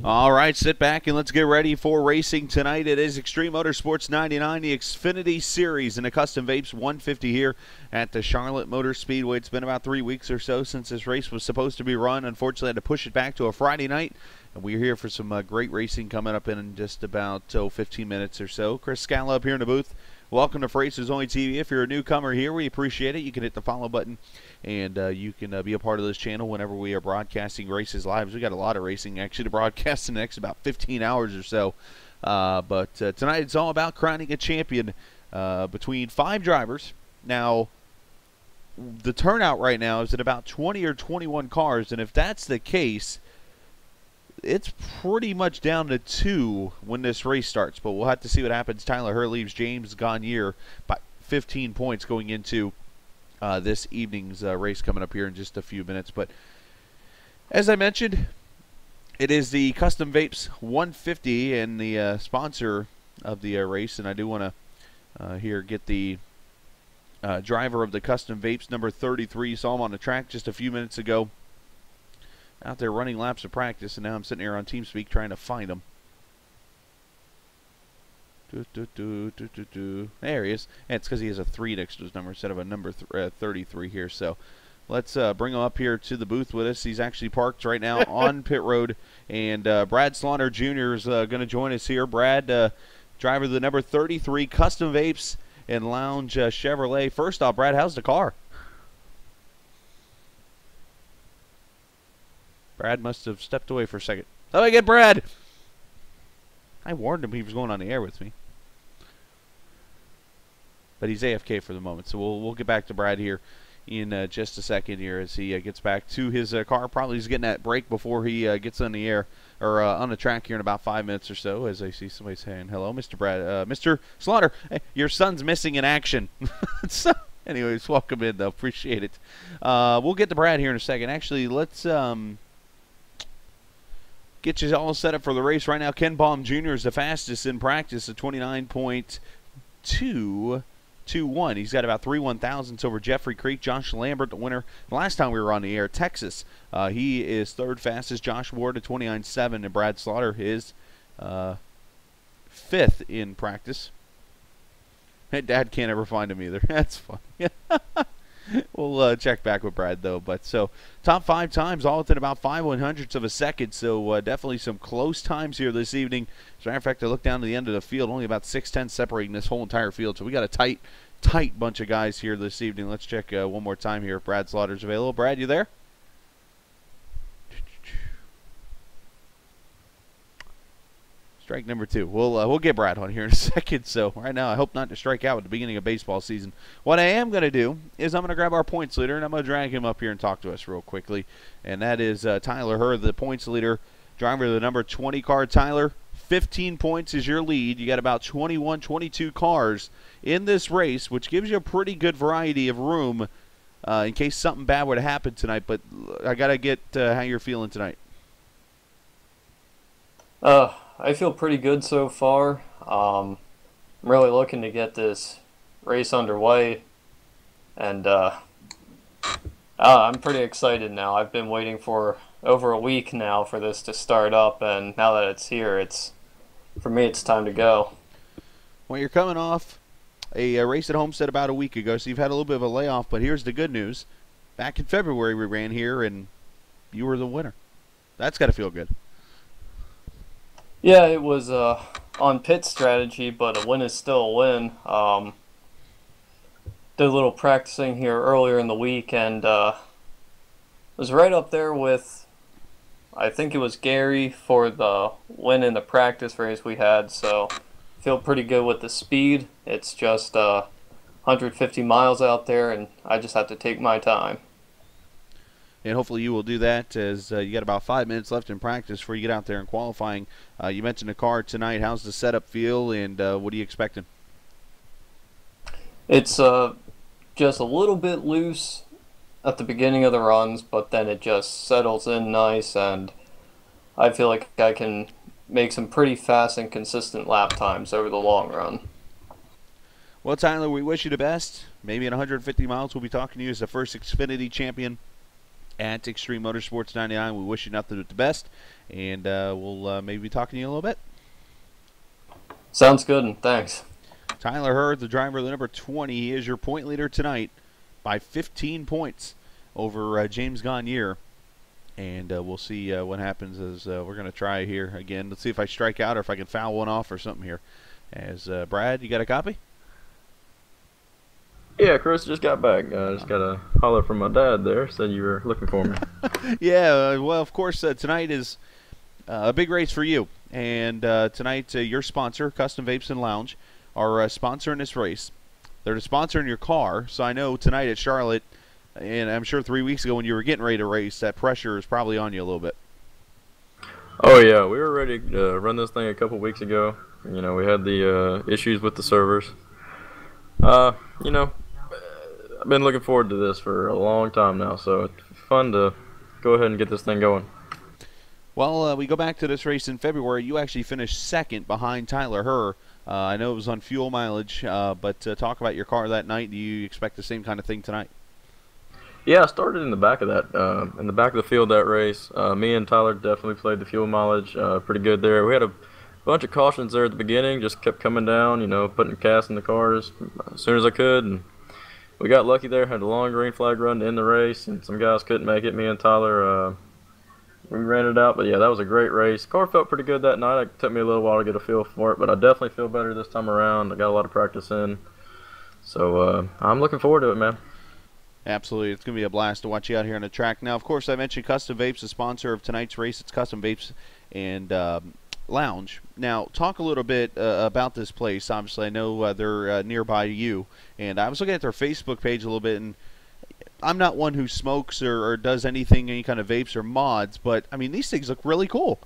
All right, sit back and let's get ready for racing tonight. It is Extreme Motorsports 99, the Xfinity Series, and the Custom Vapes 150 here at the Charlotte Motor Speedway. It's been about 3 weeks or so since this race was supposed to be run. Unfortunately, I had to push it back to a Friday night, and we're here for some great racing coming up in just about 15 minutes or so. Chris Scala up here in the booth. Welcome to Racers Only TV. If you're a newcomer here, we appreciate it. You can hit the follow button, and you can be a part of this channel whenever we are broadcasting races live. We got a lot of racing actually to broadcast in the next about 15 hours or so. But tonight it's all about crowning a champion between 5 drivers. Now, the turnout right now is at about 20 or 21 cars, and if that's the case, it's pretty much down to 2 when this race starts, but we'll have to see what happens. Tyler Hurd leaves James Gagne by 15 points going into this evening's race coming up here in just a few minutes. But as I mentioned, it is the Custom Vapes 150 and the sponsor of the race, and I do want to here get the driver of the Custom Vapes, number 33. You saw him on the track just a few minutes ago, out there running laps of practice, and now I'm sitting here on TeamSpeak trying to find him. There he is. And it's because he has a 3 next to his number instead of a number 33 here. So let's bring him up here to the booth with us. He's actually parked right now on pit road, and Brad Slaughter Jr. is going to join us here. Brad, driver of the number 33 Custom Vapes and Lounge Chevrolet. First off, Brad, how's the car? Brad must have stepped away for a second. Let me get Brad. I warned him he was going on the air with me, but he's AFK for the moment. So we'll get back to Brad here in just a second here as he gets back to his car. Probably he's getting that break before he gets on the air or on the track here in about 5 minutes or so. As I see somebody saying hello, Mr. Brad, Mr. Slaughter. Hey, your son's missing in action. So, anyways, welcome in though. Appreciate it. We'll get to Brad here in a second. Actually, let's get you all set up for the race right now. Ken Baum Jr. is the fastest in practice at 29.221. He's got about 3/1000ths over Jeffrey Creek. Josh Lambert, the winner last time we were on the air, Texas. He is 3rd fastest. Josh Ward at 29.7, and Brad Slaughter is 5th in practice. Dad can't ever find him either. That's funny. We'll check back with Brad, though. But so, top 5 times, all within about 5/100ths of a second. So, definitely some close times here this evening. As a matter of fact, I look down to the end of the field, only about 6/10 separating this whole entire field. So, we got a tight bunch of guys here this evening. Let's check one more time here if Brad Slaughter's available. Brad, you there? Strike number 2. We'll get Brad on here in a second. So right now, I hope not to strike out at the beginning of baseball season. What I am going to do is I'm going to grab our points leader, and I'm going to drag him up here and talk to us real quickly. And that is Tyler Hurd, the points leader, driver of the number 20 car. Tyler, 15 points is your lead. You got about 21, 22 cars in this race, which gives you a pretty good variety of room in case something bad would happen tonight. But I got to get how you're feeling tonight. I feel pretty good so far. I'm really looking to get this race underway, and I'm pretty excited now. I've been waiting for over a week now for this to start up, and now that it's here, for me, it's time to go. Well, you're coming off a race at Homestead about a week ago, so you've had a little bit of a layoff, but here's the good news. Back in February, we ran here, and you were the winner. That's got to feel good. Yeah, it was on pit strategy, but a win is still a win. Did a little practicing here earlier in the week, and was right up there with, I think it was Gary for the win in the practice race we had, so feel pretty good with the speed. It's just 150 miles out there, and I just have to take my time. And hopefully you will do that as you got about 5 minutes left in practice before you get out there in qualifying. You mentioned the car tonight. How's the setup feel, and what are you expecting? It's just a little bit loose at the beginning of the runs, but then it just settles in nice, and I feel like I can make some pretty fast and consistent lap times over the long run. Well, Tyler, we wish you the best. Maybe in 150 miles we'll be talking to you as the first Xfinity champion at Extreme Motorsports 99. We wish you nothing but the best, and we'll maybe be talking to you in a little bit. Sounds good, and thanks. Tyler Hurd, the driver of the number 20, he is your point leader tonight by 15 points over James Gagne. And we'll see what happens as we're going to try here again. Let's see if I strike out or if I can foul one off or something here. As Brad, you got a copy? Yeah, Chris just got back. Just got a holler from my dad there. Said you were looking for me. Yeah, well, of course, tonight is a big race for you. And tonight, your sponsor, Custom Vapes and Lounge, are sponsoring this race. They're sponsoring your car, so I know tonight at Charlotte, and I'm sure 3 weeks ago when you were getting ready to race, that pressure is probably on you a little bit. Oh yeah, we were ready to run this thing a couple weeks ago. We had the issues with the servers. I've been looking forward to this for a long time now, so it's fun to go ahead and get this thing going. Well, we go back to this race in February. You actually finished second behind Tyler Hurd. I know it was on fuel mileage, but talk about your car that night. Do you expect the same kind of thing tonight? Yeah, I started in the back of that, in the back of the field that race. Me and Tyler definitely played the fuel mileage pretty good there. We had a bunch of cautions there at the beginning, just kept coming down, putting gas in the cars as soon as I could. And we got lucky there, had a long green flag run to end the race, and some guys couldn't make it. Me and Tyler, we ran it out, but yeah, that was a great race. Car felt pretty good that night. It took me a little while to get a feel for it, but I definitely feel better this time around. I got a lot of practice in. So I'm looking forward to it, man. Absolutely. It's going to be a blast to watch you out here on the track. Now, of course, I mentioned Custom Vapes, the sponsor of tonight's race. It's Custom Vapes and Lounge. Now, talk a little bit about this place. Obviously, I know they're nearby you, and I was looking at their Facebook page a little bit, and I'm not one who smokes or does anything, any kind of vapes or mods, but, I mean, these things look really cool.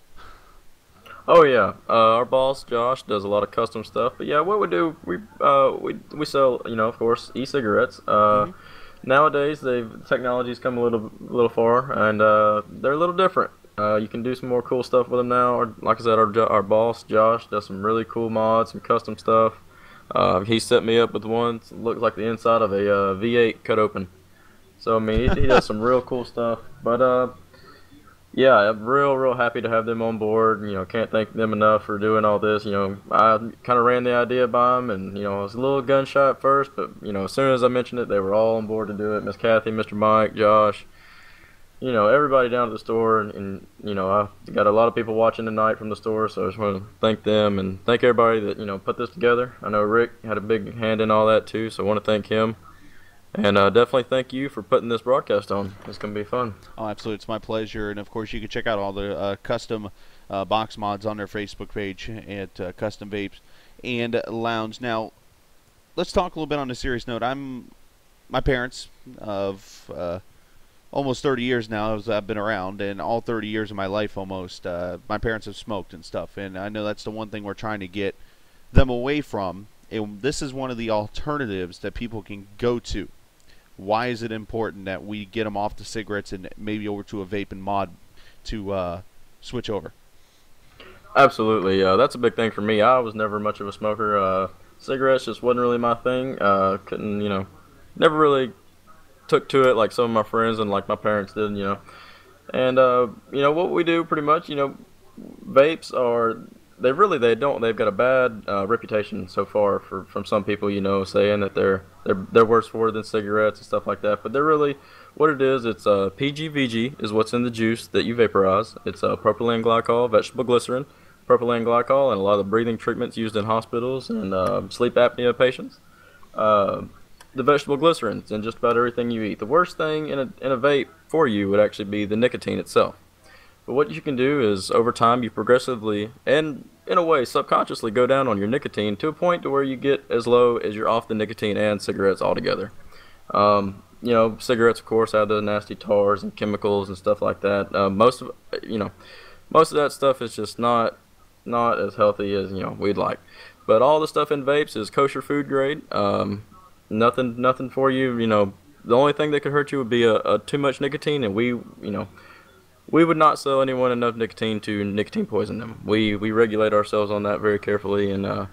Oh yeah, our boss Josh does a lot of custom stuff. But yeah, what we do, we sell, of course, e-cigarettes. Nowadays, technology's come a little far, and they're a little different. You can do some more cool stuff with them now. Like I said, our boss Josh does some really cool mods, some custom stuff. He set me up with one that looks like the inside of a V8 cut open. So I mean, he does some real cool stuff. But yeah, I'm real happy to have them on board. Can't thank them enough for doing all this. I kind of ran the idea by them, and I was a little gun shy at first, but as soon as I mentioned it, they were all on board to do it. Miss Kathy, Mr. Mike, Josh, everybody down at the store, and I got a lot of people watching tonight from the store, so I just want to thank them and thank everybody that put this together. I know Rick had a big hand in all that too, so I want to thank him. And definitely thank you for putting this broadcast on. It's going to be fun. Oh, absolutely. It's my pleasure. And, of course, you can check out all the custom box mods on their Facebook page at Custom Vapes and Lounge. Now, let's talk a little bit on a serious note. My parents of almost 30 years now I've been around, and all 30 years of my life almost, my parents have smoked and stuff. And I know that's the one thing we're trying to get them away from. And this is one of the alternatives that people can go to. Why is it important that we get them off the cigarettes and maybe over to a vape and mod to switch over? Absolutely. That's a big thing for me. I was never much of a smoker. Cigarettes just wasn't really my thing. Couldn't, never really took to it like some of my friends and like my parents did, And, what we do pretty much, vapes are... They've got a bad reputation so far from some people, saying that they're worse for it than cigarettes and stuff like that. But they're really, what it is, it's PGVG is what's in the juice that you vaporize. It's propylene glycol, vegetable glycerin, propylene glycol, and a lot of the breathing treatments used in hospitals and sleep apnea patients. The vegetable glycerins in just about everything you eat. The worst thing in a vape for you would actually be the nicotine itself. But what you can do is, over time, you progressively, and in a way, subconsciously go down on your nicotine to a point to where you get as low as you're off the nicotine and cigarettes altogether. Cigarettes, of course, have the nasty tars and chemicals and stuff like that. Most of that stuff is just not as healthy as we'd like. But all the stuff in vapes is kosher food grade. Nothing for you. The only thing that could hurt you would be a too much nicotine, and we would not sell anyone enough nicotine to nicotine poison them. We regulate ourselves on that very carefully, and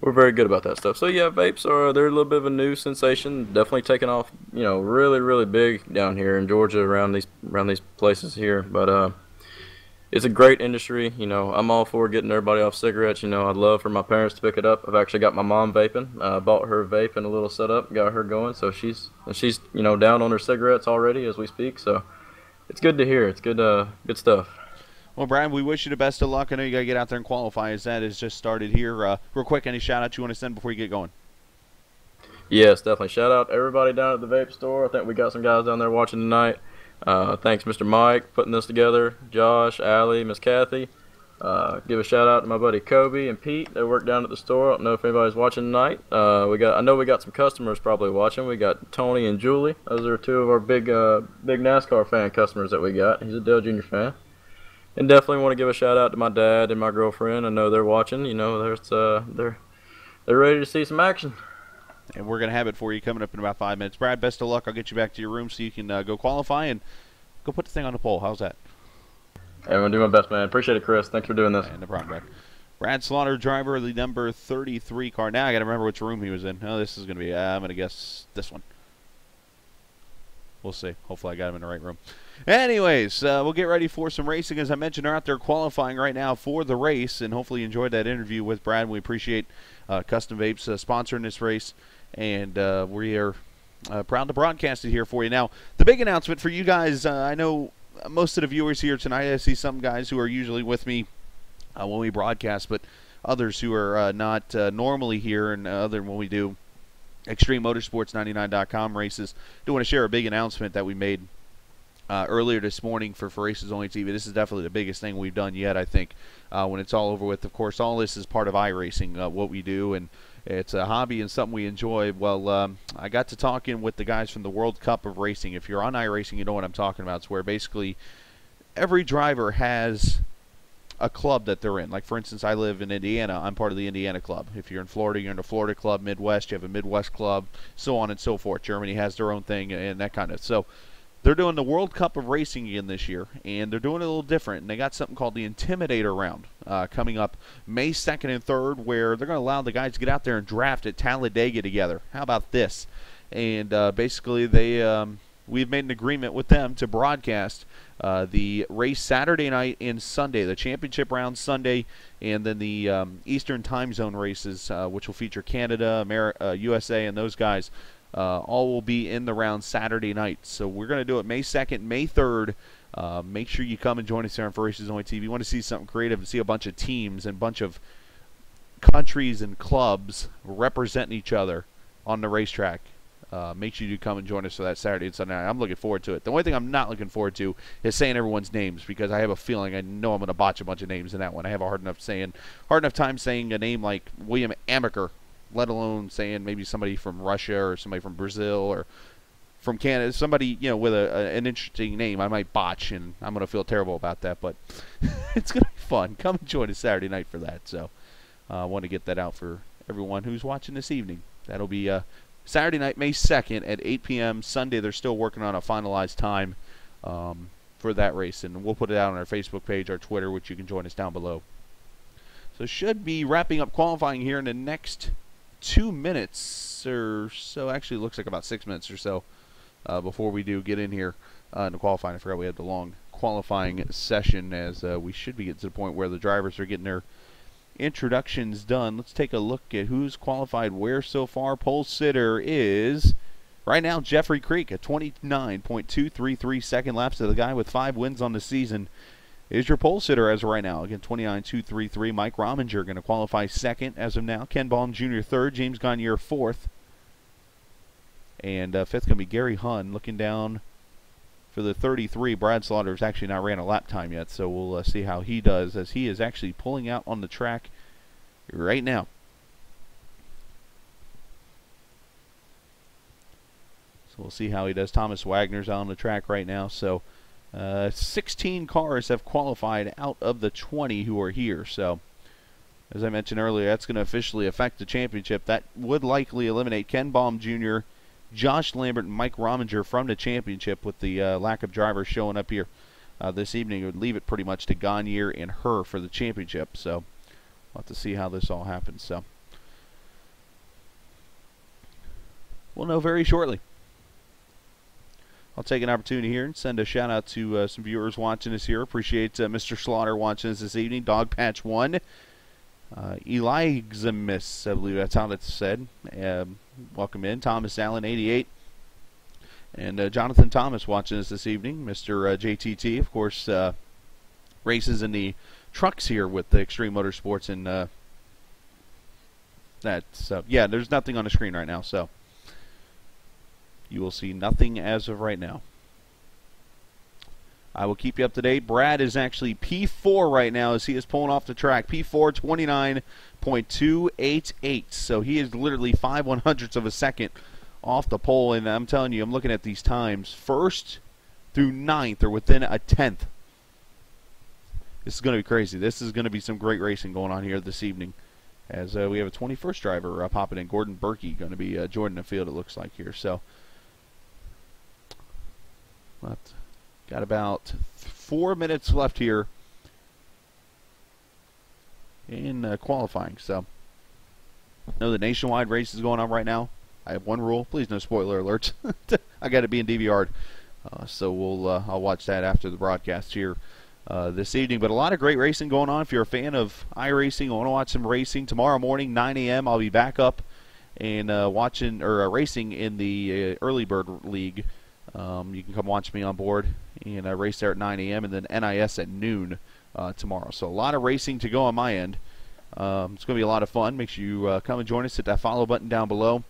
we're very good about that stuff. So yeah, vapes they're a little bit of a new sensation. Definitely taking off, really really big down here in Georgia around these places here. But it's a great industry. I'm all for getting everybody off cigarettes. I'd love for my parents to pick it up. I've actually got my mom vaping. Bought her vape and a little setup, got her going. So she's down on her cigarettes already as we speak. So it's good to hear. It's good stuff. Well, Brian, we wish you the best of luck. I know you got to get out there and qualify as that has just started here. Real quick, any shout-outs you want to send before you get going? Yes, definitely. Shout out everybody down at the vape store. I think we got some guys down there watching tonight. Thanks, Mr. Mike, putting this together. Josh, Allie, Miss Kathy. Give a shout out to my buddy Kobe and Pete. They work down at the store. I don't know if anybody's watching tonight. I know we got some customers probably watching. We got Tony and Julie. Those are two of our big NASCAR fan customers that we got. He's a Dale Jr. fan. And definitely want to give a shout out to my dad and my girlfriend. I know they're watching. They're ready to see some action. And we're going to have it for you coming up in about 5 minutes. Brad, best of luck. I'll get you back to your room so you can go qualify and go put the thing on the pole. How's that? Hey, I'm going to do my best, man. Appreciate it, Chris. Thanks for doing this. No problem, Brad. Brad Slaughter, driver of the number 33 car. Now I got to remember which room he was in. Oh, this is going to be, I'm going to guess this one. We'll see. Hopefully I got him in the right room. Anyways, we'll get ready for some racing. As I mentioned, they're out there qualifying right now for the race, and hopefully you enjoyed that interview with Brad. We appreciate Custom Vapes sponsoring this race, and we are proud to broadcast it here for you. Now, the big announcement for you guys, I know most of the viewers here tonight, I see some guys who are usually with me when we broadcast, but others who are not normally here and other when we do ExtremeMotorsports99.com races. Do want to share a big announcement that we made earlier this morning for Races Only TV. This is definitely the biggest thing we've done yet, I think, when it's all over with. Of course, all this is part of iRacing, what we do, and it's a hobby and something we enjoy. Well, I got to talking with the guys from the World Cup of Racing. If you're on iRacing, you know what I'm talking about. It's where basically every driver has a club that they're in. Like, for instance, I live in Indiana. I'm part of the Indiana club. If you're in Florida, you're in the Florida club. Midwest, you have a Midwest club, so on and so forth. Germany has their own thing and that kind of. So they're doing the World Cup of Racing again this year, and they're doing it a little different. And they got something called the Intimidator Round coming up May 2nd and 3rd, where they're going to allow the guys to get out there and draft at Talladega together. How about this? And basically, we've made an agreement with them to broadcast the race Saturday night and Sunday, the championship round Sunday, and then the Eastern Time Zone races, which will feature Canada, USA, and those guys. All will be in the round Saturday night. So we're going to do it May 2nd, May 3rd. Make sure you come and join us here on Races Only TV. You want to see something creative and see a bunch of teams and a bunch of countries and clubs representing each other on the racetrack. Make sure you come and join us for that Saturday and Sunday night. I'm looking forward to it. The only thing I'm not looking forward to is saying everyone's names, because I have a feeling I know I'm going to botch a bunch of names in that one. I have a hard enough time saying a name like William Amaker, let alone saying maybe somebody from Russia or somebody from Brazil or from Canada, somebody with an interesting name I might botch, and I'm going to feel terrible about that. But it's going to be fun. Come and join us Saturday night for that. So I want to get that out for everyone who's watching this evening. That'll be Saturday night, May 2nd at 8 p.m. Sunday, they're still working on a finalized time for that race, and we'll put it out on our Facebook page, our Twitter, which you can join us down below. So should be wrapping up qualifying here in the next 2 minutes or so. Actually, it looks like about 6 minutes or so before we do get in here in the qualifying. I forgot we had the long qualifying session, as we should be getting to the point where the drivers are getting their introductions done. Let's take a look at who's qualified where so far. Pole sitter is right now Jeffrey Creek at 29.233 second laps. To the guy with 5 wins on the season is your pole sitter as of right now. Again, 29.233. Mike Rominger going to qualify second as of now. Ken Baum Jr. third. James Gagne fourth. And fifth going to be Gary Hunn. Looking down for the 33, Brad Slaughter has actually not ran a lap time yet, so we'll see how he does, as he is actually pulling out on the track right now. So we'll see how he does. Thomas Wagner's on the track right now. So 16 cars have qualified out of the 20 who are here. So as I mentioned earlier, that's going to officially affect the championship. That would likely eliminate Ken Baum Jr., Josh Lambert, and Mike Rominger from the championship, with the lack of drivers showing up here this evening. It would leave it pretty much to Gagne and her for the championship. So we'll have to see how this all happens. So We'll know very shortly. I'll take an opportunity here and send a shout out to some viewers watching us here. Appreciate Mr. Slaughter watching us this evening. Dog Patch 1. Eliximus, I believe that's how that's said. Welcome in. Thomas Allen, 88. And Jonathan Thomas watching us this evening. Mr. JTT, of course, races in the trucks here with the Extreme Motorsports. And yeah, there's nothing on the screen right now, so you will see nothing as of right now. I will keep you up to date. Brad is actually P4 right now as he is pulling off the track. P4, 29.288. So he is literally 5/100ths of a second off the pole. And I'm telling you, I'm looking at these times. 1st through 9th are within a 10th. This is going to be crazy. This is going to be some great racing going on here this evening. As we have a 21st driver popping in. Gordon Berkey going to be joining the field, it looks like here. So got about 4 minutes left here in qualifying. So, I know the nationwide race is going on right now. I have one rule: please no spoiler alerts. I got to be in DVR'd, so I'll watch that after the broadcast here this evening. But a lot of great racing going on. If you're a fan of iRacing, I want to watch some racing tomorrow morning, 9 a.m. I'll be back up and watching or racing in the Early Bird League. You can come watch me on board and race there at 9 a.m. and then NIS at noon tomorrow. So a lot of racing to go on my end. It's going to be a lot of fun. Make sure you come and join us. Hit that follow button down below.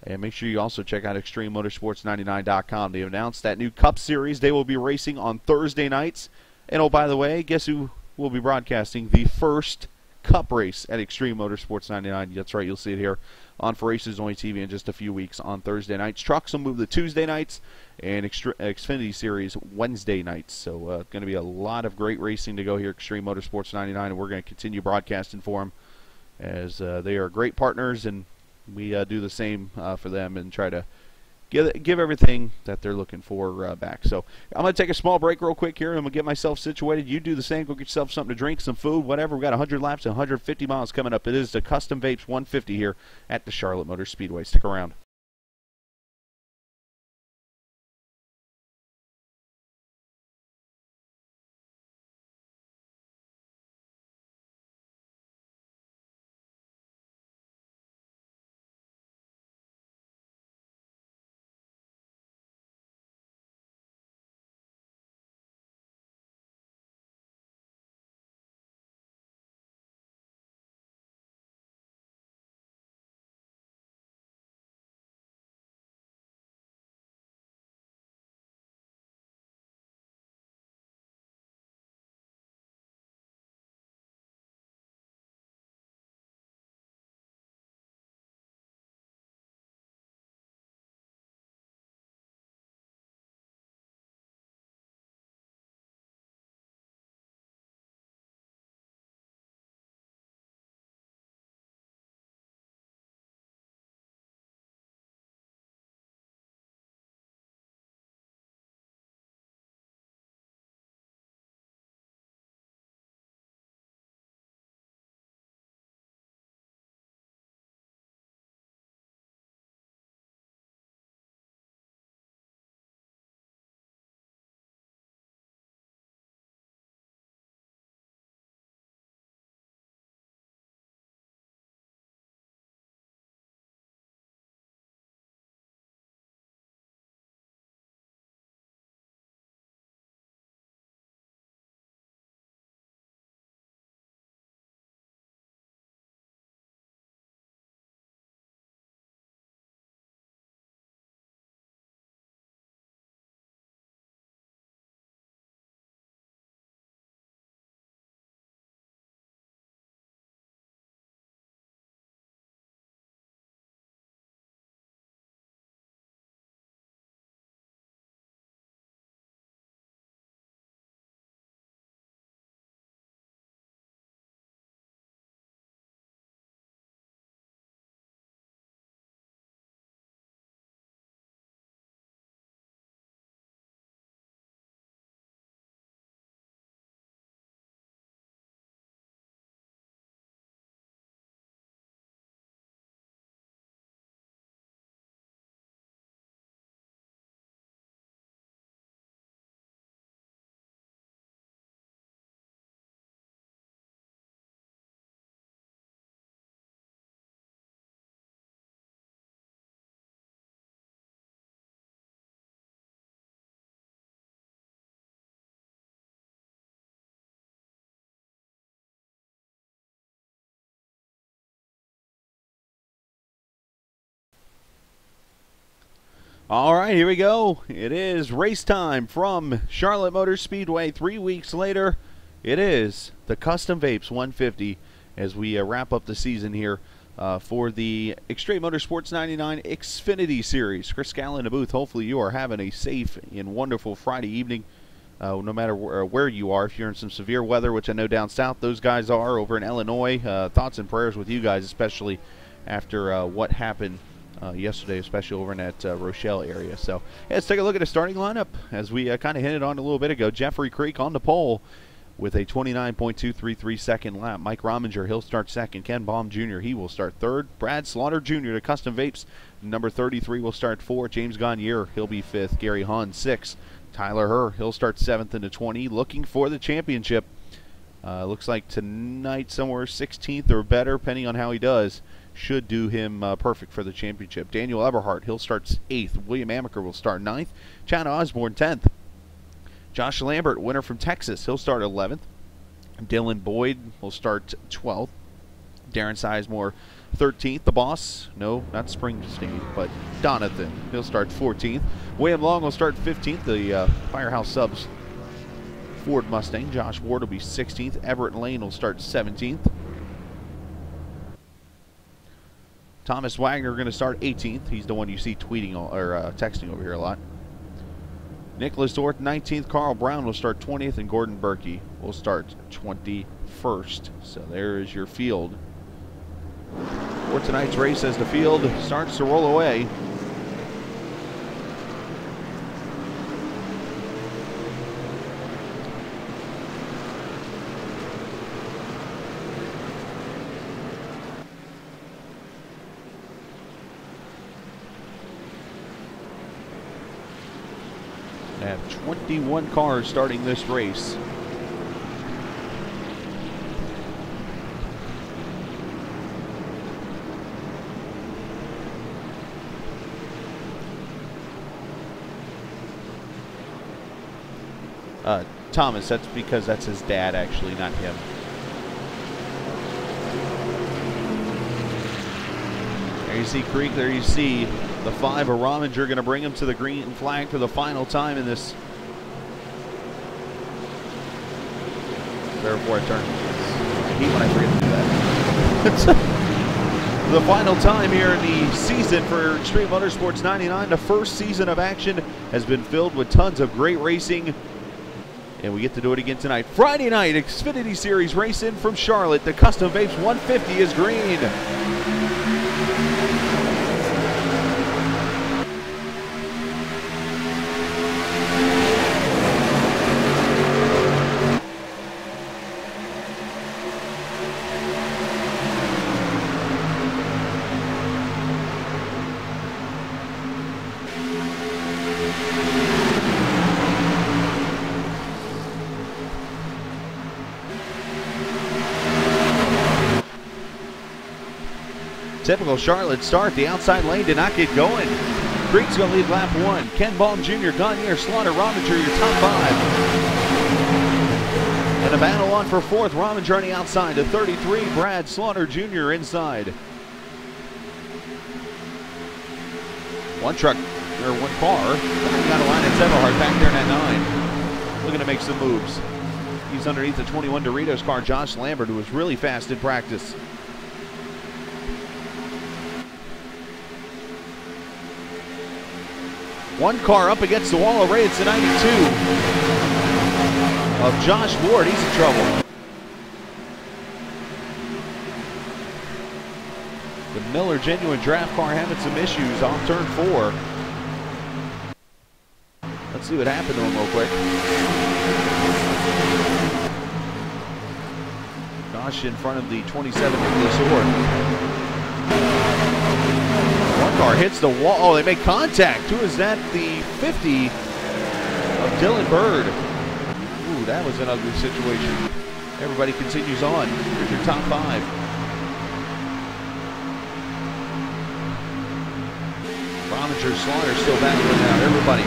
And make sure you also check out ExtremeMotorsports99.com. They've announced that new Cup Series. They will be racing on Thursday nights. And oh, by the way, guess who will be broadcasting the first Cup race at Extreme Motorsports 99? That's right, you'll see it here on For Races Only TV in just a few weeks on Thursday nights. Trucks will move to Tuesday nights, and Xfinity Series Wednesday nights. So going to be a lot of great racing to go here at Extreme Motorsports 99, and we're going to continue broadcasting for them as they are great partners, and we do the same for them and try to give everything that they're looking for back. So I'm going to take a small break real quick here, and I'm going to get myself situated. You do the same. Go get yourself something to drink, some food, whatever. We've got 100 laps and 150 miles coming up. It is the Custom Vapes 150 here at the Charlotte Motor Speedway. Stick around. All right, here we go. It is race time from Charlotte Motor Speedway. 3 weeks later, it is the Custom Vapes 150 as we wrap up the season here for the Extreme Motorsports 99 Xfinity Series. Chris Scala in the booth. Hopefully you are having a safe and wonderful Friday evening, no matter where you are. If you're in some severe weather, which I know down south those guys are over in Illinois, thoughts and prayers with you guys, especially after what happened yesterday, especially over in that Rochelle area. So yeah, let's take a look at the starting lineup as we kind of hinted on a little bit ago. Jeffrey Creek on the pole with a 29.233 second lap. Mike Rominger, he'll start second. Ken Baum Jr., he will start third. Brad Slaughter Jr., the Custom Vapes, number 33, will start fourth. James Gagne, he'll be fifth. Gary Hahn, sixth. Tyler Herr, he'll start seventh in the 20, looking for the championship. Looks like tonight somewhere 16th or better, depending on how he does, should do him perfect for the championship. Daniel Eberhardt, he'll start 8th. William Amaker will start 9th. Chad Osborne, 10th. Josh Lambert, winner from Texas, he'll start 11th. Dylan Boyd will start 12th. Darren Sizemore, 13th. The boss, no, not Springsteen, but Donathan, he'll start 14th. William Long will start 15th. The Firehouse Subs Ford Mustang. Josh Ward will be 16th. Everett Lane will start 17th. Thomas Wagner going to start 18th. He's the one you see tweeting or texting over here a lot. Nicholas Orth 19th. Carl Brown will start 20th, and Gordon Berkey will start 21st. So there is your field for tonight's race as the field starts to roll away. I have 21 cars starting this race. Thomas, that's because that's his dad, actually, not him. There you see Creek, there you see the 5 of Rominger going to bring him to the green flag for the final time in this. Therefore, I turn. I hate when I forget to do that. The final time here in the season for Extreme Motorsports 99. The first season of action has been filled with tons of great racing, and we get to do it again tonight. Friday night, Xfinity Series racing from Charlotte. The Custom Vapes 150 is green. Typical Charlotte start. The outside lane did not get going. Creek's going to lead lap 1. Ken Baum Jr., Gagne, Slaughter, Rominger, your top 5. And a battle on for 4th. Rominger on the outside to 33. Brad Slaughter Jr. inside. One truck, or one car. Got a line at Eberhardt back there in that 9. Looking to make some moves. He's underneath the 21 Doritos car. Josh Lambert, who was really fast in practice. One car up against the wall already. It's the 92 of Josh Ward. He's in trouble. The Miller Genuine Draft car having some issues on turn 4. Let's see what happened to him real quick. Josh in front of the 27 Nicholas Orr. One car hits the wall. Oh, they make contact. Who is that? The 50 of Dylan Bird. Ooh, that was an ugly situation. Everybody continues on. Here's your top 5. Rominger, Slaughter still battling out. Everybody.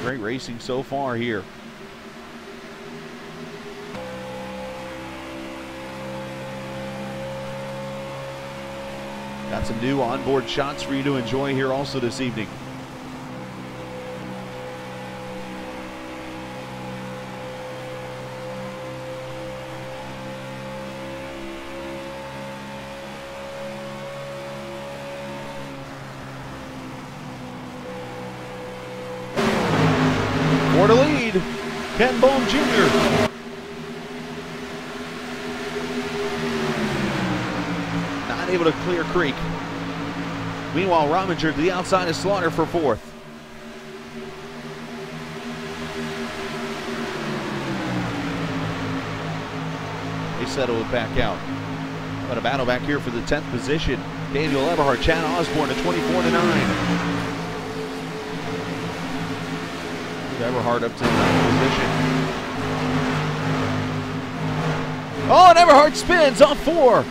Great racing so far here. Got Some new onboard shots for you to enjoy here also this evening. For the lead, Ken Bohm Jr. Not able to clear Creek. Meanwhile, Rominger to the outside of Slaughter for fourth. They settle it back out. But a battle back here for the 10th position. Daniel Eberhardt, Chad Osborne at 24-9. Eberhardt up to the 9th position. Oh, and Eberhardt spins on 4.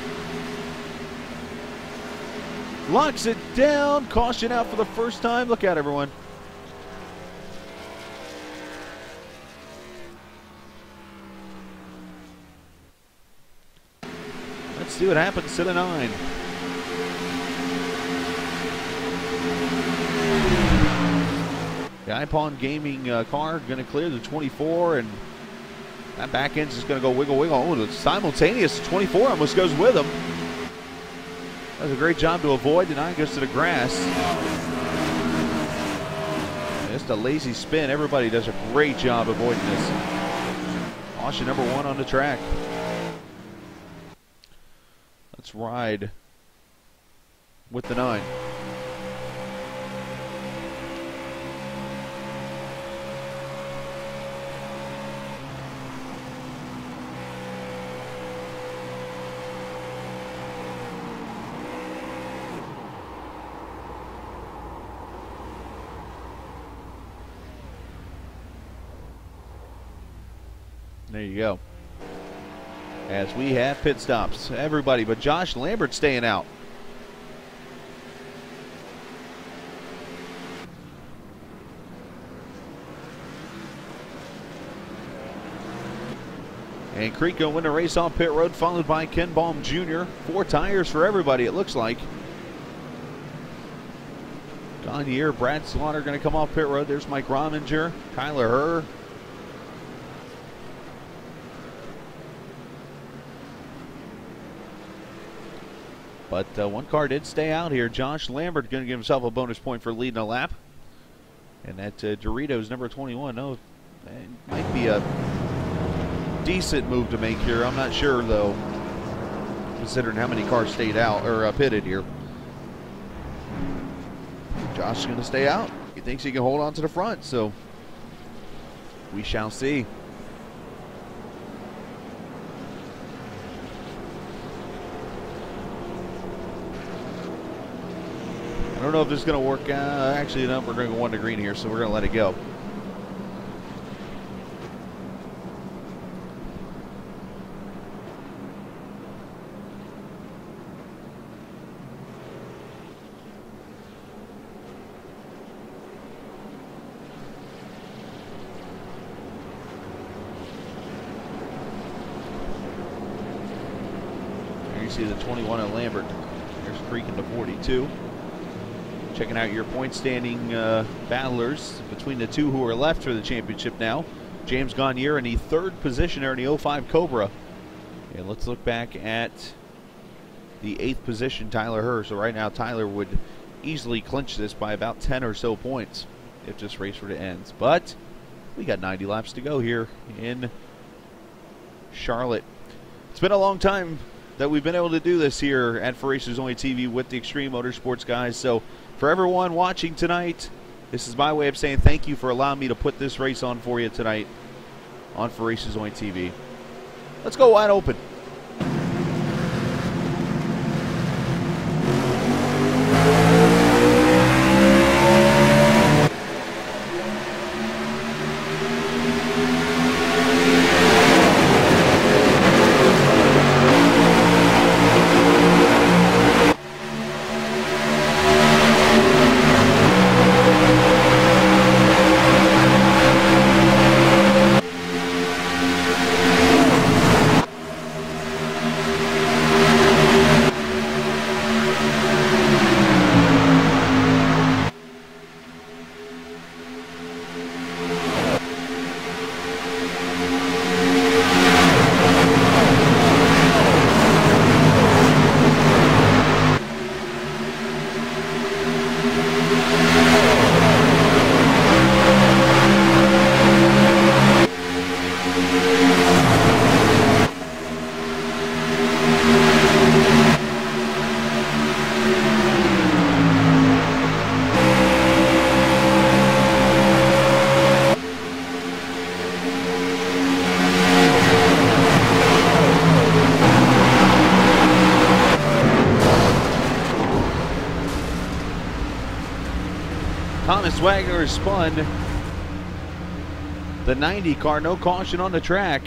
Locks it down. Caution out for the first time. Look out, everyone. Let's see what happens to the 9. The iPon Gaming car going to clear the 24, and that back end's just going to go wiggle, wiggle. Oh, the simultaneous 24 almost goes with him. Does a great job to avoid. The 9 goes to the grass. Just a lazy spin. Everybody does a great job avoiding this. Caution number 1 on the track. Let's ride with the 9. There you go. As we have pit stops. Everybody but Josh Lambert staying out. And Creek going to win the race on pit road, followed by Ken Bohm Jr. 4 tires for everybody, it looks like. Gagne, Brad Slaughter going to come off pit road. There's Mike Rominger, Tyler Herr. But one car did stay out here. Josh Lambert going to give himself a bonus point for leading a lap. And that Doritos number 21. No, it might be a decent move to make here. I'm not sure, though, considering how many cars stayed out or pitted here. Josh is going to stay out. He thinks he can hold on to the front, so we shall see. I don't know if this is going to work. Actually, no, we're going to go 1 to green here, so we're going to let it go. There you see the 21 at Lambert. There's Creek into 42. Checking out your point standing battlers between the 2 who are left for the championship now. James Gagne in the 3rd position there in the 05 Cobra. And let's look back at the 8th position, Tyler Herr. So right now Tyler would easily clinch this by about 10 or so points if this race were to end. But we got 90 laps to go here in Charlotte. It's been a long time that we've been able to do this here at For Racers Only TV with the Extreme Motorsports guys. So for everyone watching tonight, this is my way of saying thank you for allowing me to put this race on for you tonight on For Racers Only TV. Let's go wide open. Thomas Wagner has spun the 90 car. No caution on the track.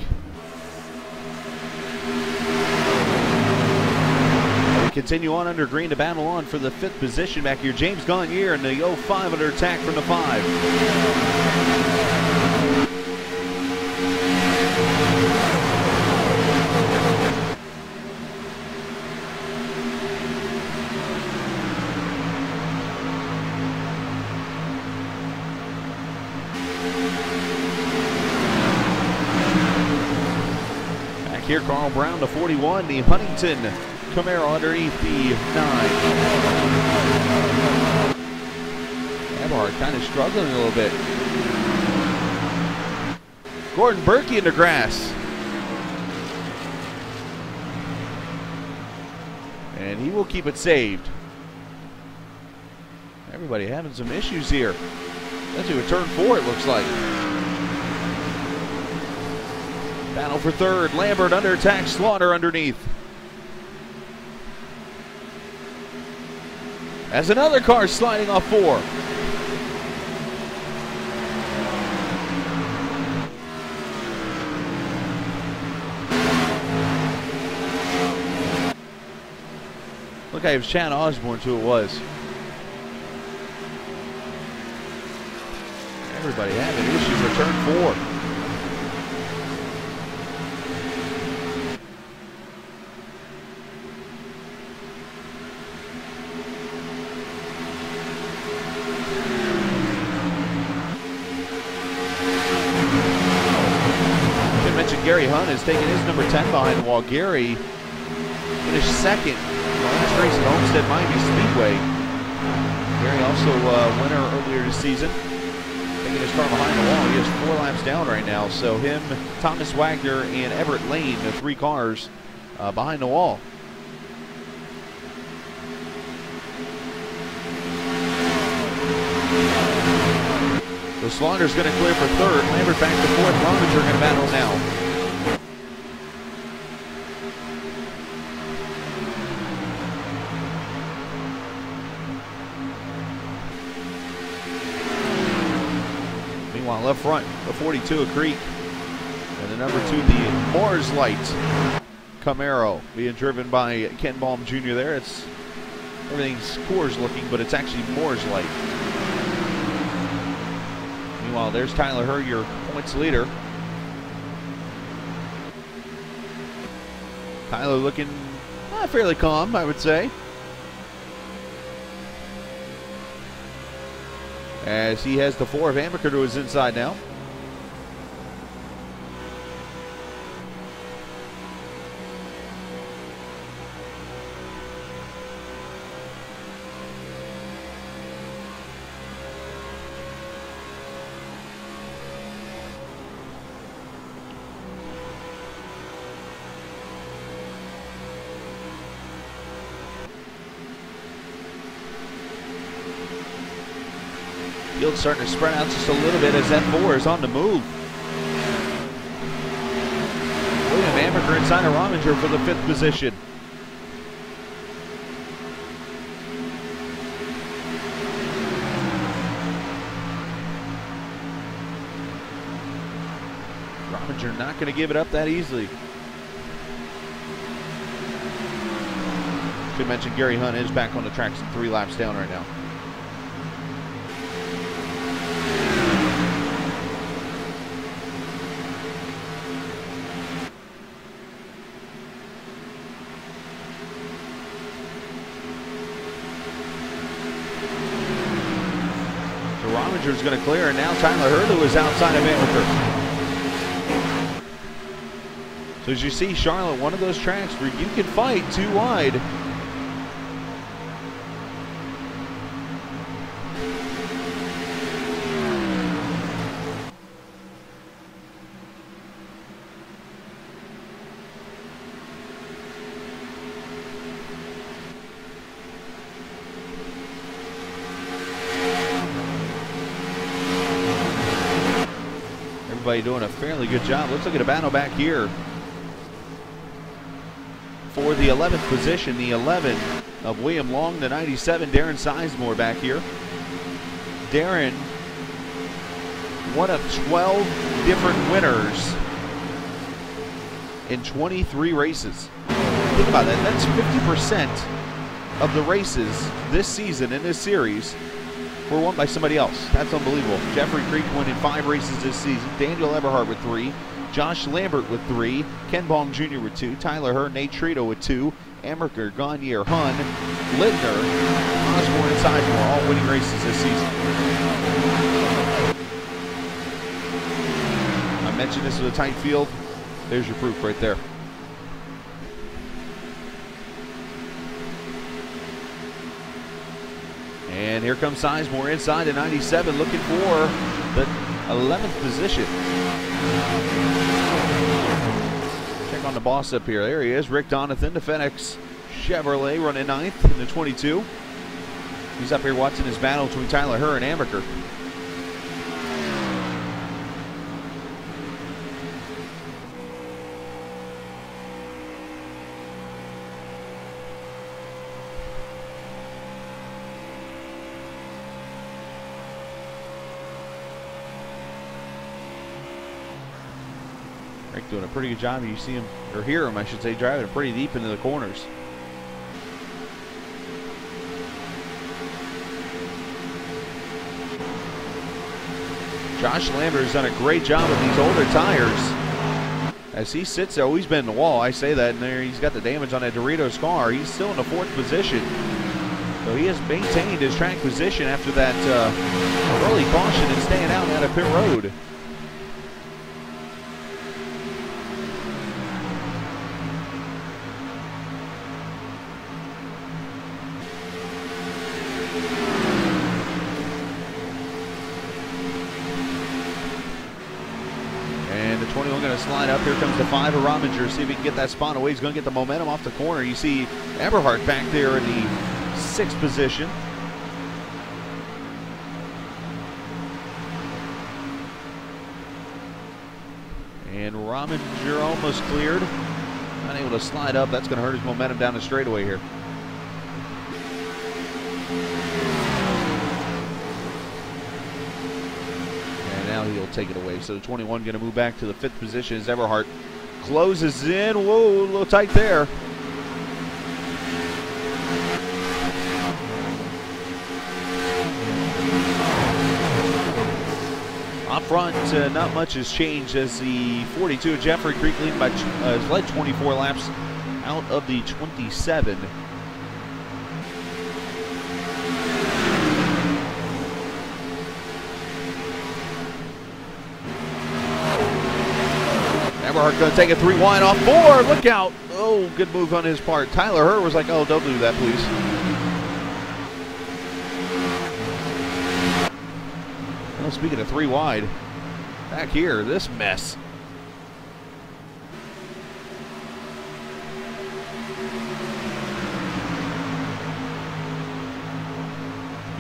We continue on under green to battle on for the 5th position back here. James Gagne in the 05 under attack from the 5. Here, Carl Brown to 41, the Huntington Camaro underneath the 9. Eberhard kind of struggling a little bit. Gordon Berkey in the grass. And he will keep it saved. Everybody having some issues here. That's a turn 4, it looks like. Battle for 3rd. Lambert under attack. Slaughter underneath. As another car sliding off 4. Look, I have Chad Osborne, who it was. Everybody having issues with turn 4. Gary Hunt has taken his number 10 behind the wall. Gary finished 2nd last race at Homestead Miami Speedway. Gary also winner earlier this season. Taking his car behind the wall. He has 4 laps down right now. So him, Thomas Wagner, and Everett Lane, the 3 cars behind the wall. So Slaughter's going to clear for 3rd. Lambert back to 4th. Rominger going to battle now. Meanwhile, left front, the 42 of Creek. And the number 2, the Moore's Light Camaro, being driven by Ken Baum Jr. there. It's everything's Coors looking, but it's actually Moore's Light. Meanwhile, there's Tyler Hurd, your points leader. Tyler looking fairly calm, I would say, as he has the 4 of Amaker to his inside now. Field's starting to spread out just a little bit as that 4 is on the move. William Amaker inside of Rominger for the 5th position. Rominger not going to give it up that easily. Should mention Gary Hunt is back on the track, 3 laps down right now. Rominger's going to clear, and now Tyler Hurd is outside of Amaker. So as you see, Charlotte, one of those tracks where you can fight 2 wide. Everybody doing a fairly good job. Let's look at a battle back here for the 11th position. The 11 of William Long, the 97, Darren Sizemore back here. Darren, one of 12 different winners in 23 races. Think about that. That's 50% of the races this season in this series were won by somebody else. That's unbelievable. Jeffrey Creek won in 5 races this season. Daniel Eberhardt with 3. Josh Lambert with 3. Ken Baum Jr. with 2. Tyler Herr, Nate Trito with 2. Emmerker, Gagne, Hun, Littner, Osborne, and Sizemore all winning races this season. I mentioned this was a tight field. There's your proof right there. And here comes Sizemore inside at 97, looking for the 11th position. Check on the boss up here. There he is, Rick Donathan, the FedEx Chevrolet, running 9th in the 22. He's up here watching his battle between Tyler Herr and Amaker. Rick doing a pretty good job. You see him, or hear him, I should say, driving it pretty deep into the corners. Josh Lambert has done a great job with these older tires. As he sits there, oh, he's been in the wall. I say that, and there he's got the damage on that Doritos car. He's still in the 4th position. So he has maintained his track position after that early caution and staying out of pit road. And the 21 going to slide up. Here comes the 5 of Rominger. See if he can get that spot away. He's going to get the momentum off the corner. You see Eberhardt back there in the 6th position. And Rominger almost cleared. Unable to slide up. That's going to hurt his momentum down the straightaway here. And now he'll take it away. So the 21 going to move back to the 5th position as Eberhardt closes in. Whoa, a little tight there. Up front, not much has changed as the 42 of Jeffrey Creek lead by, has led 24 laps out of the 27. Eberhardt going to take a 3 wide off 4. Look out. Oh, good move on his part. Tyler Herr was like, oh, don't do that, please. Well, speaking of 3 wide, back here, this mess.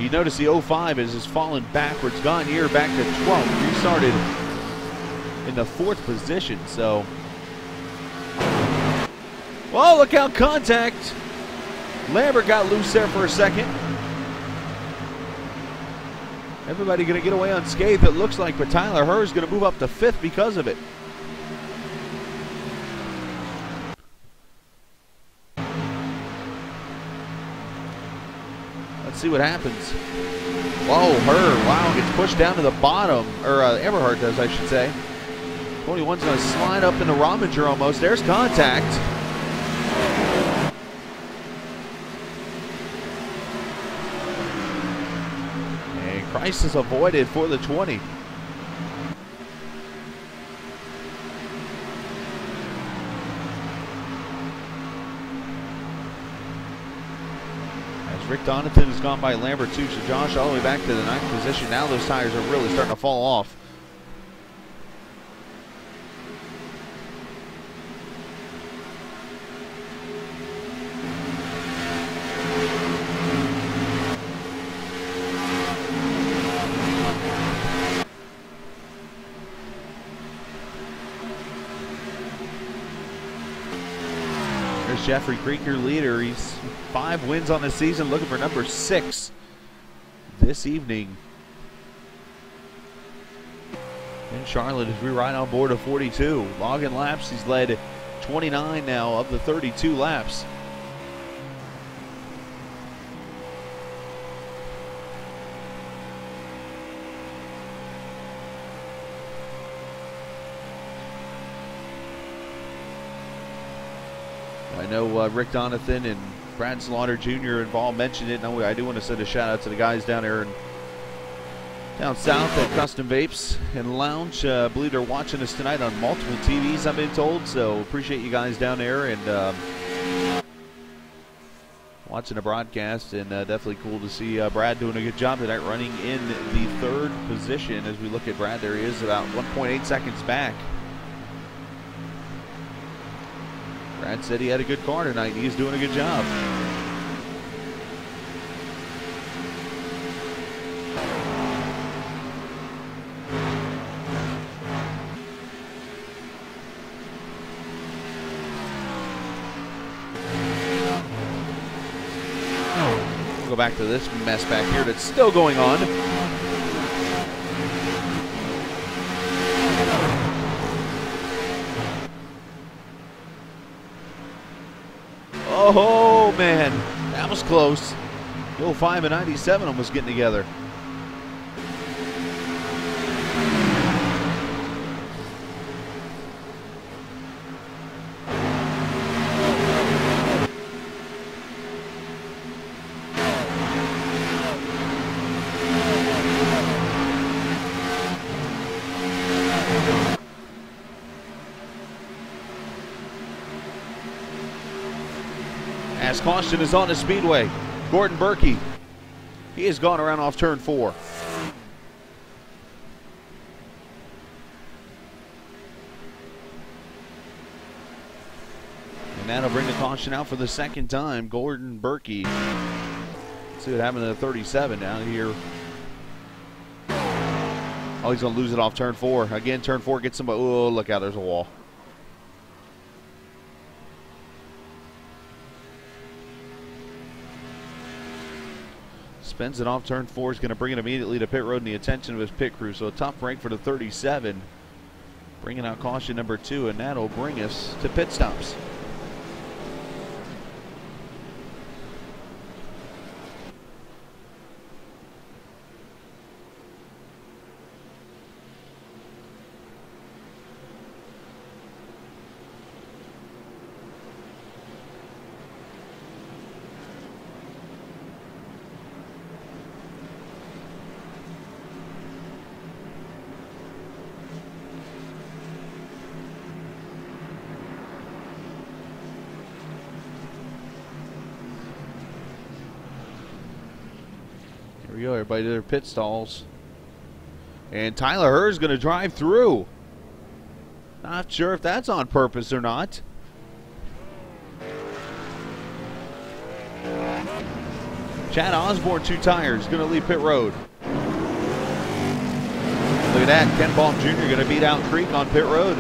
You notice the 05 has fallen backwards. Gagne back to 12th. Restarted in the 4th position, so. Well, look out, contact. Lambert got loose there for a second. Everybody going to get away unscathed, it looks like, but Tyler Herr is going to move up to 5th because of it. Let's see what happens. Whoa, Herr, wow, gets pushed down to the bottom, or Eberhardt does, I should say. 21's going to slide up into Rominger almost. There's contact. Crisis avoided for the 20. As Rick Donathan has gone by Lambert too, so Josh all the way back to the 9th position. Now those tires are really starting to fall off. There's Jeffrey Creek, your leader. He's 5 wins on the season, looking for number 6 this evening. in Charlotte as we ride on board of 42. Logging laps, he's led 29 now of the 32 laps. I know Rick Donathan and Brad Slaughter Jr. involved mentioned it. And I do want to send a shout out to the guys down there down south at Custom Vapes and Lounge. I believe they're watching us tonight on multiple TVs, I've been told. So appreciate you guys down there and watching the broadcast. And definitely cool to see Brad doing a good job tonight, running in the third position. As we look at Brad, there he is, about 1.8 seconds back. Brad said he had a good car tonight. He's doing a good job. We'll go back to this mess back here that's still going on. Oh, man, that was close. The 05 and 97 almost getting together. As caution is on the speedway, Gordon Berkey, he has gone around off turn 4. And that'll bring the caution out for the second time. Gordon Berkey. Let's see what happened to the 37 down here. Oh, he's going to lose it off turn 4. Again, turn 4 gets somebody. Oh, look out, there's a wall. Spins it off turn 4, is going to bring it immediately to pit road and the attention of his pit crew. So a tough break for the 37. Bringing out caution number 2, and that'll bring us to pit stops. Here we go, everybody to their pit stalls. And Tyler Herr's going to drive through. Not sure if that's on purpose or not. Chad Osborne, 2 tires, going to leave pit road. Look at that, Ken Baum Jr. going to beat out Creek on pit road.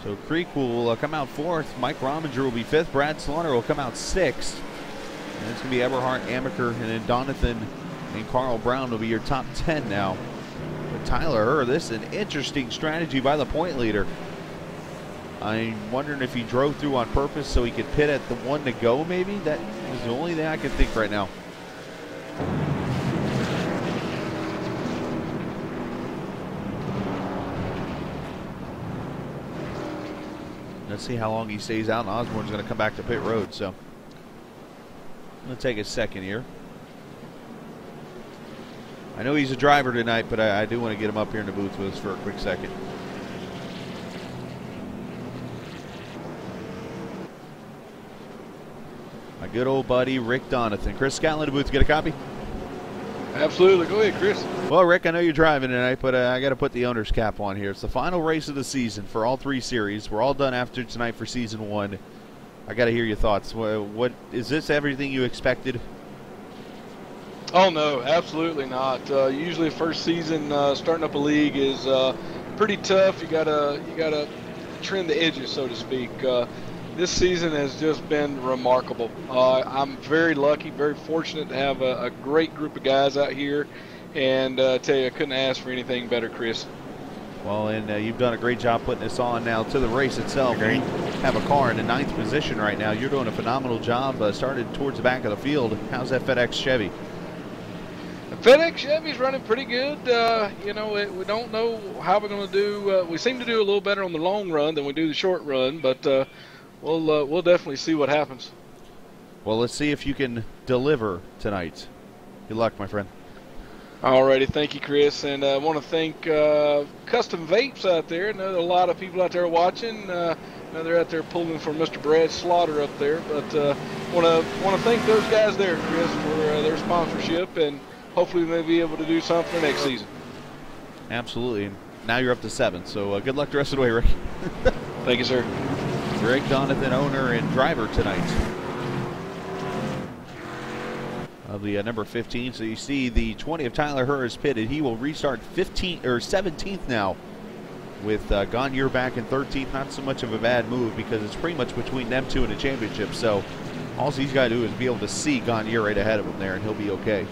So Creek will come out 4th. Mike Rominger will be 5th. Brad Slaughter will come out 6th. And it's going to be Eberhard, Amaker, and then Donathan and Carl Brown will be your top 10 now. But Tyler Herr, this is an interesting strategy by the point leader. I'm wondering if he drove through on purpose so he could pit at the 1 to go, maybe? That is the only thing I can think right now. Let's see how long he stays out, and Osborne's going to come back to pit road. So, I'm going to take a second here. I know he's a driver tonight, but I do want to get him up here in the booth with us for a quick second. My good old buddy, Rick Donathan. Chris Scotland in the booth, get a copy? Absolutely. Go ahead, Chris. Well, Rick, I know you're driving tonight, but I got to put the owner's cap on here. It's the final race of the season for all 3 series. We're all done after tonight for season 1. I got to hear your thoughts. What is this? Everything you expected? Oh no, absolutely not. Usually, first season starting up a league is pretty tough. You gotta trim the edges, so to speak. this season has just been remarkable. I'm very lucky, very fortunate to have a great group of guys out here, and tell you, I couldn't ask for anything better, Chris. Well, and you've done a great job putting this on now to the race itself. You have a car in the 9th position right now. You're doing a phenomenal job. Started towards the back of the field. How's that FedEx Chevy? The FedEx Chevy's running pretty good. You know, we don't know how we're going to do. We seem to do a little better on the long run than we do the short run, but we'll definitely see what happens. Well, let's see if you can deliver tonight. Good luck, my friend. Alrighty, thank you, Chris, and I want to thank Custom Vapes out there. I know there are a lot of people out there watching. I know they're out there pulling for Mr. Brad Slaughter up there, but want to thank those guys there, Chris, for their sponsorship, and hopefully they'll be able to do something next season. Absolutely. And now you're up to 7, so good luck the rest of the way, Rick. Thank you, sir. Rick Donathan, owner and driver tonight of the number 15. So you see the 20 of Tyler Herr is pitted. He will restart 15th or 17th now with Gagne back in 13th. Not so much of a bad move because it's pretty much between them two in the championship. So all he's got to do is be able to see Gagne right ahead of him there, and he'll be okay.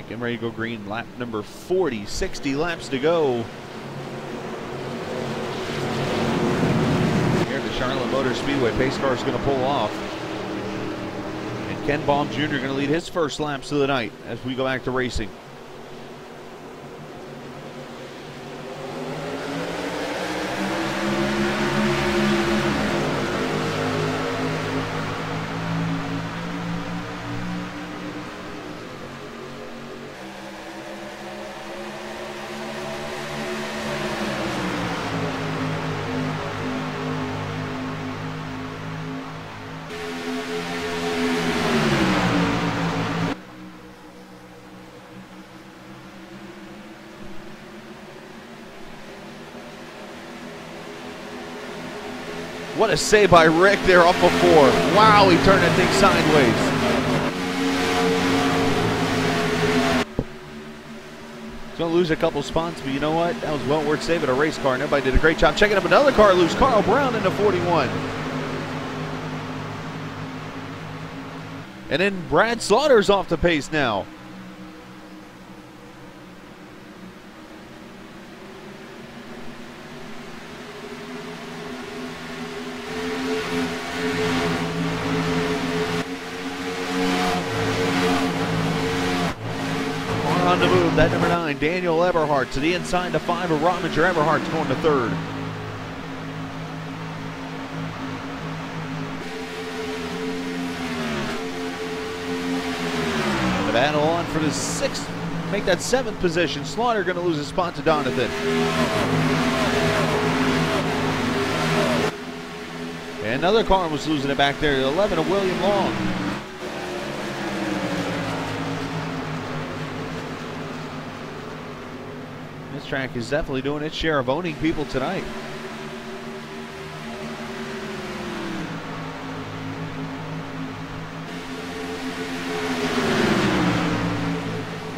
Getting ready to go green, lap number 40, 60 laps to go. Here at the Charlotte Motor Speedway, pace car is going to pull off. And Ken Baum Jr. going to lead his first laps of the night as we go back to racing. What a save by Rick there up before. Wow, he turned that thing sideways. He's going to lose a couple spots, but you know what? That was well worth saving a race car, and everybody did a great job checking up another car loose. Carl Brown into 41. And then Brad Slaughter's off the pace now. On the move, that number 9, Daniel Eberhardt to the inside to 5 of Rominger. Eberhardt's going to 3rd. The battle on for the 6th, make that 7th position. Slaughter going to lose a spot to Donathan. And another car was losing it back there. 11 of William Long. This track is definitely doing its share of owning people tonight.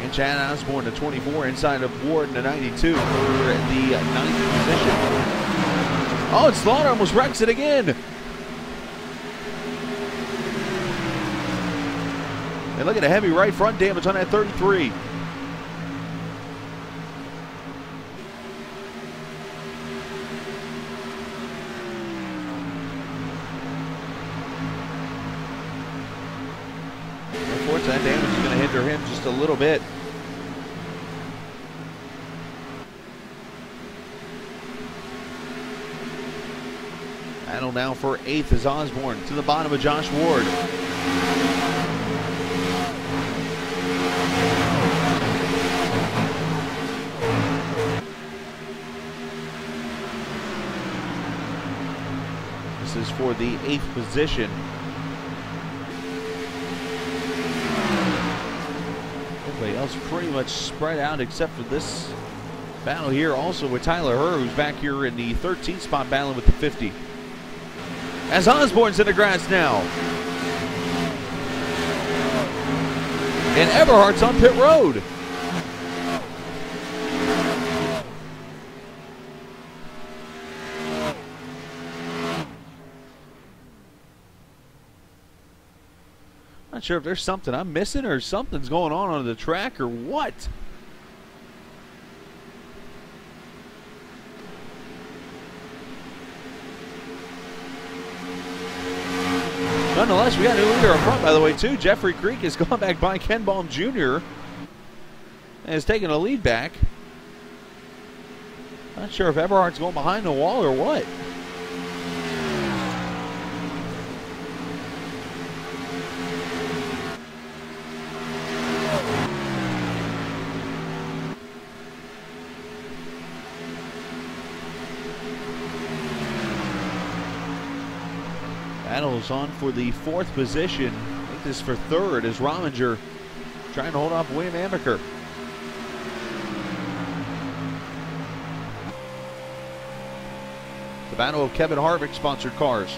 And Chad Osborne to 24 inside of Ward to 92 for the 9th position. Oh, and Slaughter almost wrecks it again. And look at the heavy right front damage on that 33. That damage is going to hinder him just a little bit. Battle now for 8th is Osborne to the bottom of Josh Ward. This is for the 8th position. battles pretty much spread out except for this battle here also with Tyler Herr, who's back here in the 13th spot battling with the 50. As Osborne's in the grass now. And Everhart's on pit road. Not sure if there's something I'm missing or something's going on the track or what. Nonetheless, we got a new leader up front, by the way, too. Jeffrey Creek has gone back by Ken Baum Jr. and has taken a lead back. Not sure if Everhart's going behind the wall or what. Battles on for the 4th position. I think this is for 3rd as Rominger trying to hold off William Amaker. The battle of Kevin Harvick sponsored cars.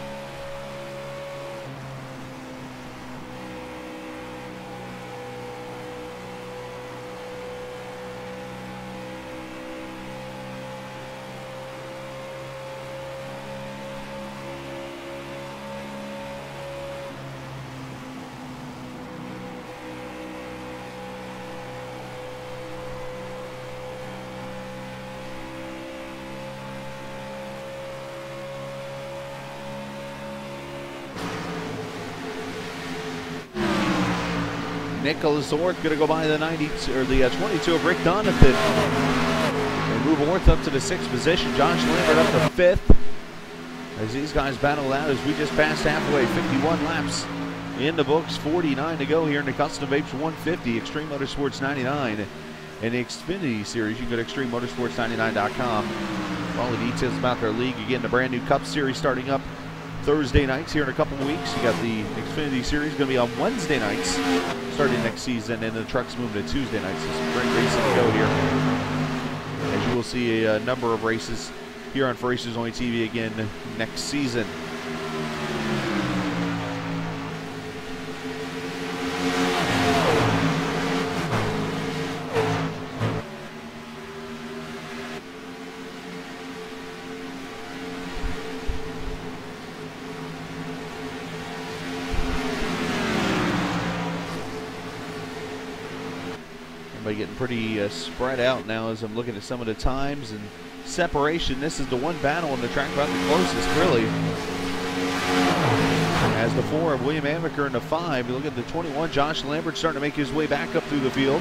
Nicholas Orth going to go by the 92 or the 22 of Rick Donathan. And move Orth up to the 6th position. Josh Lambert up to 5th. As these guys battle out as we just passed halfway. 51 laps in the books. 49 to go here in the Custom Vapes 150 Extreme Motorsports 99 and the Xfinity Series. You can go to extrememotorsports99.com for all the details about their league. Again, the brand new Cup Series starting up Thursday nights here in a couple of weeks. You got the Xfinity Series going to be on Wednesday nights starting next season, and the trucks moving to Tuesday nights. So some great racing to go here. As you will see a number of races here on For Racers Only TV again next season. Getting pretty spread out now as I'm looking at some of the times and separation. This is the one battle on the track about the closest, really. As the 4 of William Amaker and the 5, you look at the 21, Josh Lambert starting to make his way back up through the field.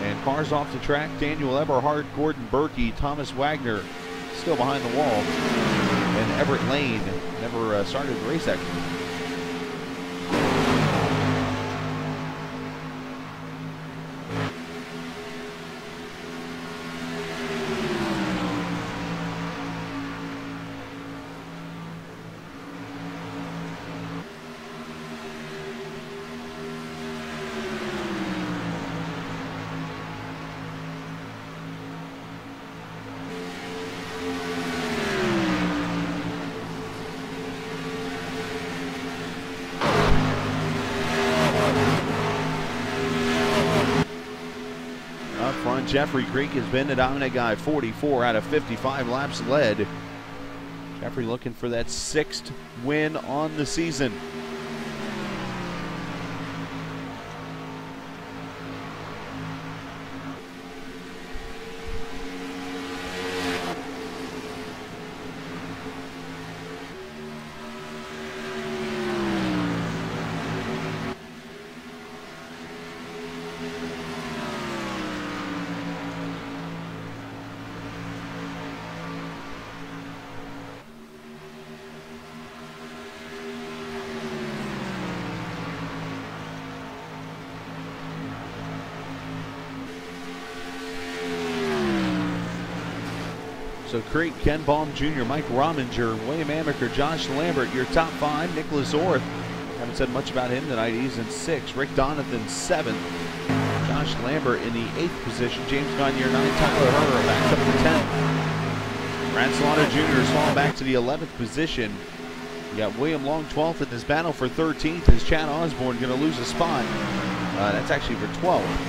And cars off the track, Daniel Eberhard, Gordon Berkey, Thomas Wagner still behind the wall. And Everett Lane never started the race actually. Jeffrey Creek has been the dominant guy, 44 out of 55 laps led. Jeffrey looking for that 6th win on the season. So Creek, Ken Baum Jr., Mike Rominger, William Amaker, Josh Lambert, your top 5. Nicholas Orth, haven't said much about him tonight. He's in 6th. Rick Donathan, 7th. Josh Lambert in the 8th position. James Gagne 9, Tyler Herr back up to 10th. Brad Slaughter Jr. is falling back to the 11th position. You got William Long 12th in this battle for 13th. Is Chad Osborne going to lose a spot? That's actually for 12th.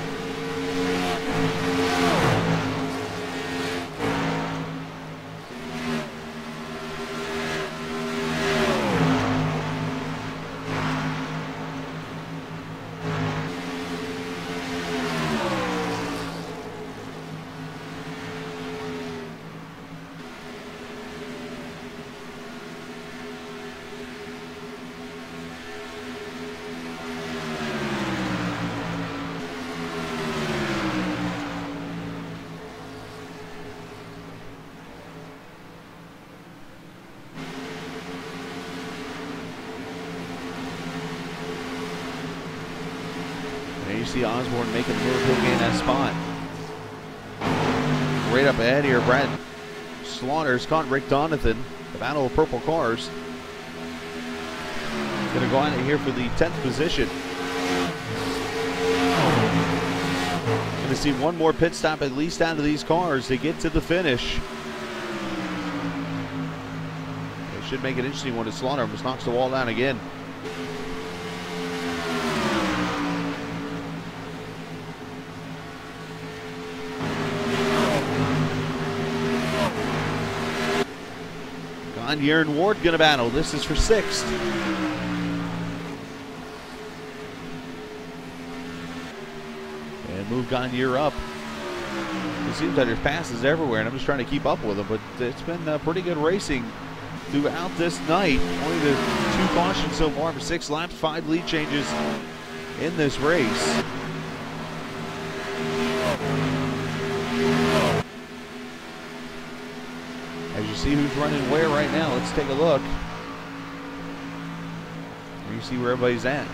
You see Osborne making the move, he'll gain that spot. Right up ahead here, Brad Slaughter's caught Rick Donathan. The battle of purple cars. Gonna go out here for the 10th position. Gonna see one more pit stop at least out of these cars to get to the finish. It should make it interesting when Slaughter almost knocks the wall down again. Gagne and Ward gonna battle. This is for 6th. And move Gagne up. It seems like there's passes everywhere, and I'm just trying to keep up with them, but it's been pretty good racing throughout this night. Only the 2 cautions so far for 6 laps, 5 lead changes in this race. As you see who's running where right now, let's take a look. You see where everybody's at.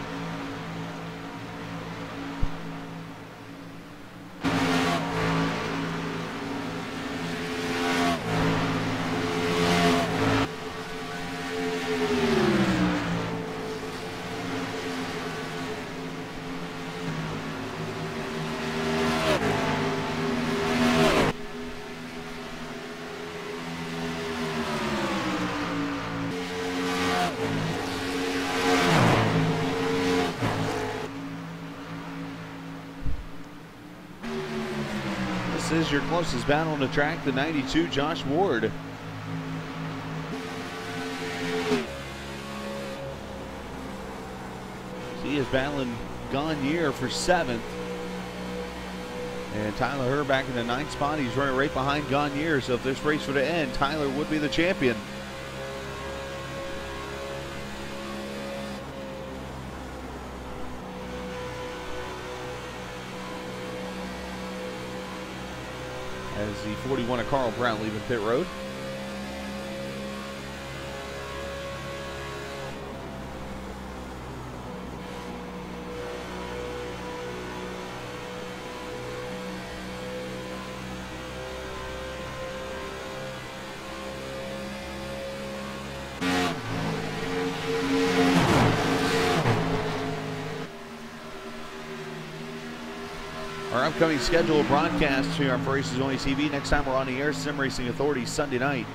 This is your closest battle on the track, the 92, Josh Ward. He is battling Gagne for 7th. And Tyler Herr back in the 9th spot. He's running right behind Gagne. So if this race were to end, Tyler would be the champion. As the 41 of Carl Brown leaving pit road. Our upcoming scheduled broadcasts here on Races Only TV. Next time we're on the air, Sim Racing Authority Sunday night.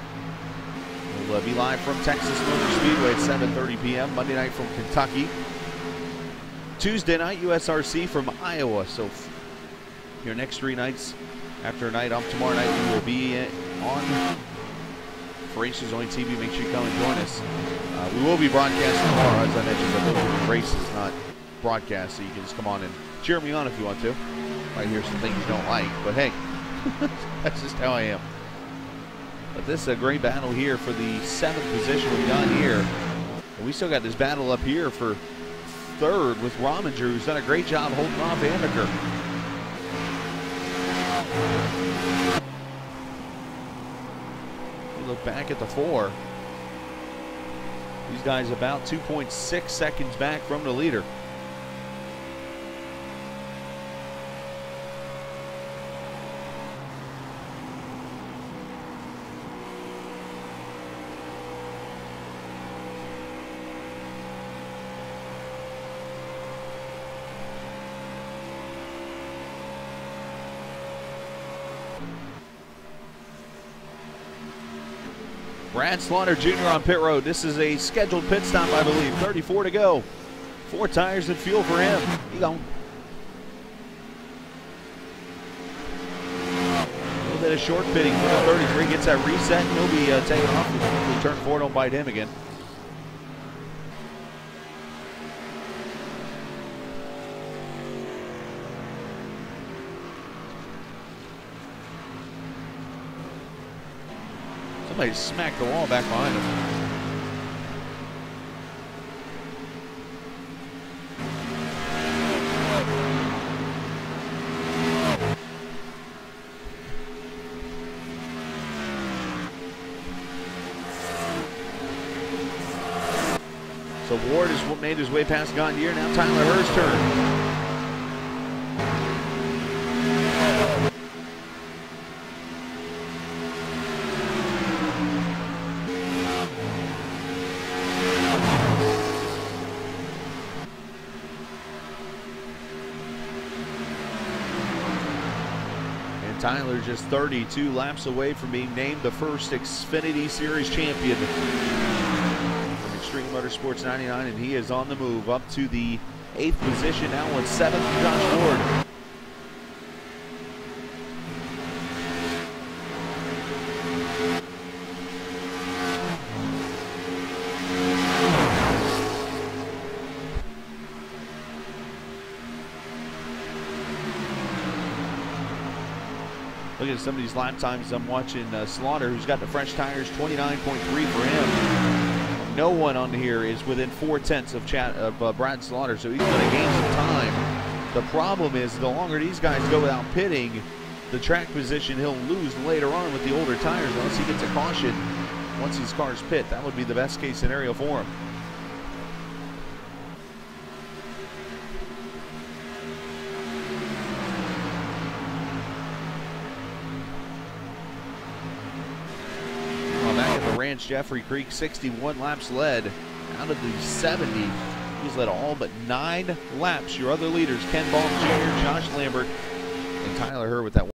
We'll be live from Texas Motor Speedway at 7:30 p.m. Monday night from Kentucky. Tuesday night, USRC from Iowa. So your next 3 nights after a night off tomorrow night, we will be on Races Only TV. Make sure you come and join us. We will be broadcasting tomorrow, as I mentioned, but the race is not broadcast, so you can just come on and cheer me on if you want to. Might hear some things you don't like, but hey, that's just how I am. But this is a great battle here for the 7th position with Gagne. And we still got this battle up here for 3rd with Rominger, who's done a great job holding off Amaker. You look back at the 4. These guys about 2.6 seconds back from the leader. Brad Slaughter Jr. on pit road. This is a scheduled pit stop, I believe. 34 to go. 4 tires and fuel for him. He gone. A little bit of short pitting for the 33. Gets that reset, and he'll be taking off. Hopefully turn 4 don't bite him again. Somebody smacked the wall back behind him. So Ward has made his way past Gondier. Now Tyler Hur's turn. Tyler just 32 laps away from being named the first Xfinity Series champion from Extreme Motorsports 99, and he is on the move up to the 8th position now with 7th Josh Ward. Look at some of these lap times. I'm watching Slaughter, who's got the fresh tires, 29.3 for him. No one on here is within 0.4 of Brad Slaughter, so he's going to gain some time. The problem is the longer these guys go without pitting, the track position he'll lose later on with the older tires unless he gets a caution once these cars pit. That would be the best case scenario for him. Ranch Jeffrey Creek, 61 laps led out of the 70. He's led all but 9 laps. Your other leaders, Ken Baum Jr., Josh Lambert, and Tyler Hur with that